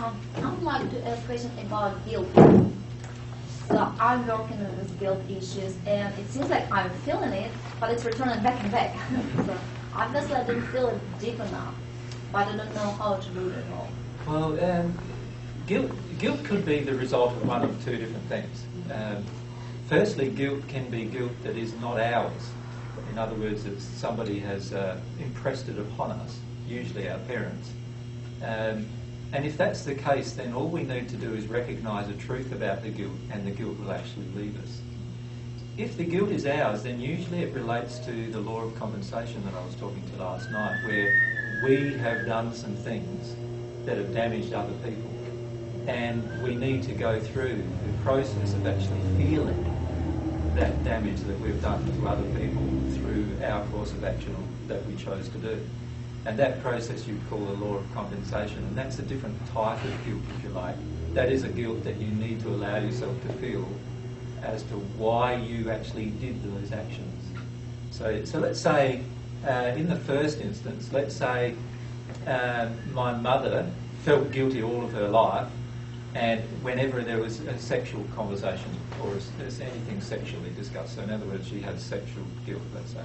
I would like to ask a question about guilt. So I'm working with guilt issues, and it seems like I'm feeling it, but it's returning back and back. So obviously I didn't feel it deep enough, but I don't know how to do it all. Well, guilt could be the result of one of two different things. Firstly, guilt can be guilt that is not ours. In other words, that somebody has impressed it upon us, usually our parents. And if that's the case, then all we need to do is recognise a truth about the guilt, and the guilt will actually leave us. If the guilt is ours, then usually it relates to the law of compensation that I was talking to last night, where we have done some things that have damaged other people, and we need to go through the process of actually feeling that damage that we've done to other people through our course of action that we chose to do. And that process you'd call the law of compensation, and that's a different type of guilt, if you like. That is a guilt that you need to allow yourself to feel as to why you actually did those actions. So let's say, in the first instance, let's say my mother felt guilty all of her life, and whenever there was a sexual conversation or anything sexually discussed, so in other words, she had sexual guilt, let's say.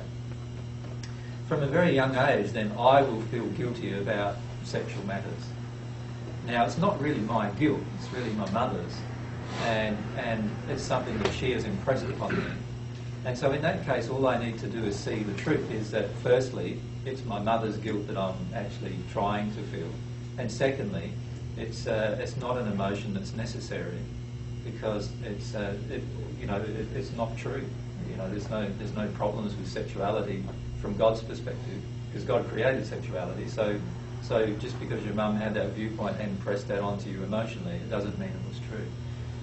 From a very young age, then I will feel guilty about sexual matters. Now, it's not really my guilt, it's really my mother's, and it's something that she has impressed upon me. And so in that case, all I need to do is see the truth is that firstly, it's my mother's guilt that I'm actually trying to feel, and secondly, it's not an emotion that's necessary, because it's not true. You know, there's no problems with sexuality from God's perspective, because God created sexuality. So just because your mum had that viewpoint and pressed that onto you emotionally, it doesn't mean it was true.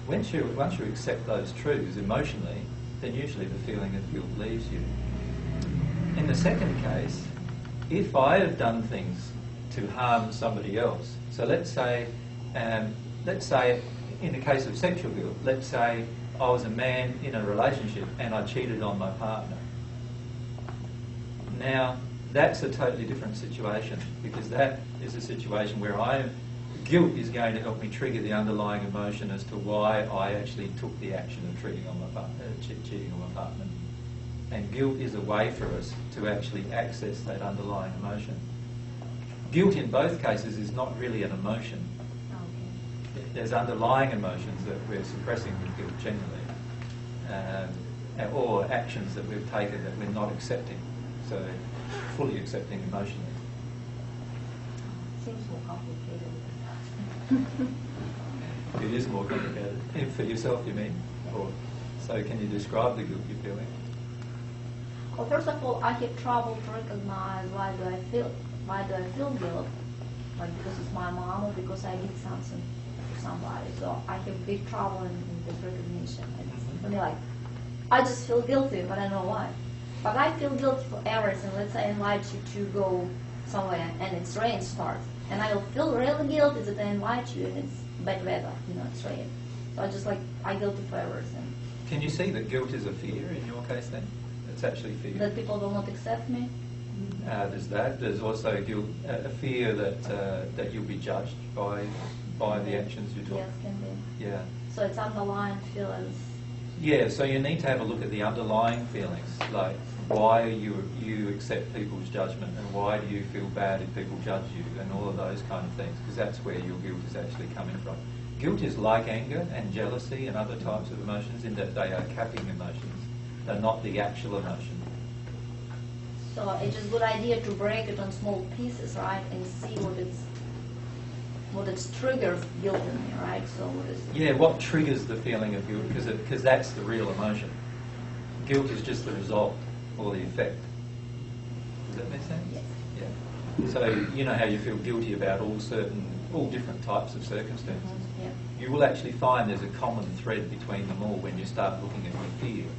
Once you accept those truths emotionally, then usually the feeling of guilt leaves you. In the second case, if I have done things to harm somebody else, so let's say in the case of sexual guilt, let's say I was a man in a relationship and I cheated on my partner. Now, that's a totally different situation, because that is a situation where guilt is going to help me trigger the underlying emotion as to why I actually took the action of cheating on my partner. And guilt is a way for us to actually access that underlying emotion. Guilt in both cases is not really an emotion. There's underlying emotions that we're suppressing with guilt generally, or actions that we've taken that we're not accepting. So fully accepting emotionally. Seems more complicated. It is more complicated. For yourself, you mean? Or so can you describe the guilt you're feeling? Well, first of all, I have trouble to recognize why do I feel guilt, like because it's my mom or because I did something to somebody. So I have big trouble in this recognition. It's for me like I just feel guilty, but I don't know why. But I feel guilty for everything. Let's say I invite you to go somewhere and it's rain starts, and I will feel really guilty that I invite you and it's bad weather, it's rain. So I guilty for everything. Can you see that guilt is a fear in your case then? It's actually fear. That people will not accept me? There's that. There's also guilt, a fear that you'll be judged by the actions you took. Yes, can be. Yeah. So it's underlying feelings. Yeah, so you need to have a look at the underlying feelings, like why you accept people's judgment and why do you feel bad if people judge you and all of those kind of things, because that's where your guilt is actually coming from. Guilt is like anger and jealousy and other types of emotions in that they are capping emotions. They're not the actual emotion. So it's just a good idea to break it on small pieces, right, and see what it triggers guilt in me, right? So what triggers the feeling of guilt? Because that's the real emotion. Guilt is just the result or the effect. Does that make sense? Yes. Yeah. So you know how you feel guilty about all different types of circumstances. Mm-hmm. Yeah. You will actually find there's a common thread between them all when you start looking at your fear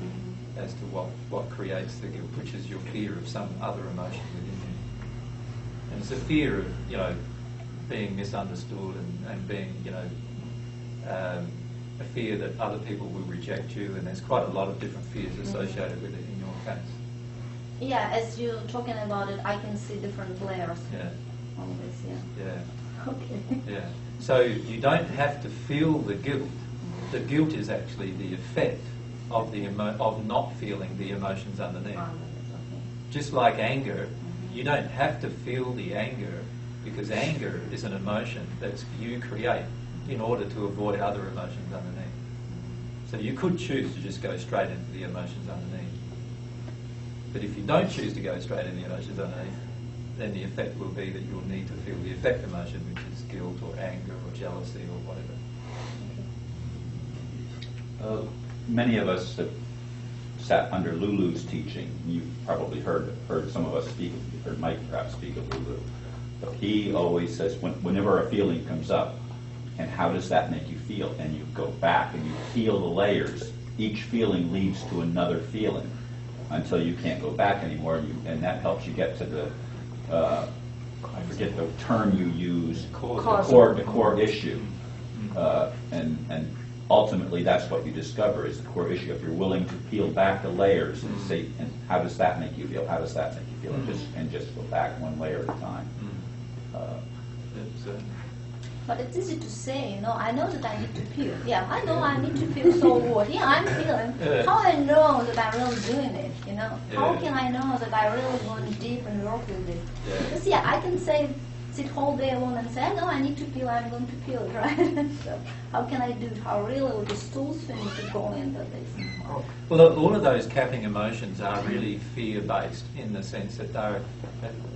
as to what creates the guilt, which is your fear of some other emotion within you. And it's a fear of, being misunderstood and being, a fear that other people will reject you, and there's quite a lot of different fears associated with it in your case. Yeah, as you're talking about it, I can see different layers. Yeah. On this, yeah. Yeah. Okay. Yeah. So you don't have to feel the guilt. The guilt is actually the effect of of not feeling the emotions underneath. Just like anger, you don't have to feel the anger, because anger is an emotion that you create in order to avoid other emotions underneath. So you could choose to just go straight into the emotions underneath. But if you don't choose to go straight into the emotions underneath, then the effect will be that you'll need to feel the effect emotion, which is guilt or anger or jealousy or whatever. Many of us have sat under Lulu's teaching. You've probably heard some of us speak. You've heard Mike perhaps speak of Lulu. But he always says, whenever a feeling comes up, and how does that make you feel? And you go back and you feel the layers. Each feeling leads to another feeling until you can't go back anymore, and that helps you get to the, I forget the term you use, the core issue. And ultimately that's what you discover is the core issue. If you're willing to peel back the layers and see, and how does that make you feel? How does that make you feel? And just go back one layer at a time. But it's easy to say, I know that I need to feel. Yeah, I know I need to feel so what. Yeah, I'm feeling. How I know that I'm really doing it, How can I know that I really going deep and work with it? Because, I can sit whole day alone and say, I know I need to feel, I'm going to feel it, right? So how can I do it? How really with these tools we need to go into this? Well, all of those capping emotions are really fear-based in the sense that they're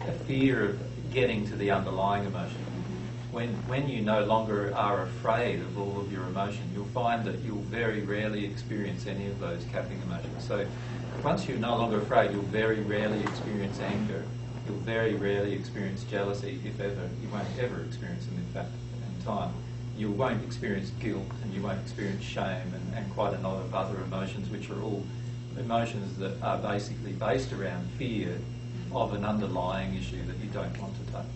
a fear of getting to the underlying emotion. When you no longer are afraid of all of your emotion, you'll find that you'll very rarely experience any of those capping emotions. So once you're no longer afraid, you'll very rarely experience anger. You'll very rarely experience jealousy, if ever. You won't ever experience them, in fact, in time. You won't experience guilt, and you won't experience shame, and quite a lot of other emotions, which are all emotions that are basically based around fear of an underlying issue that you don't want to touch.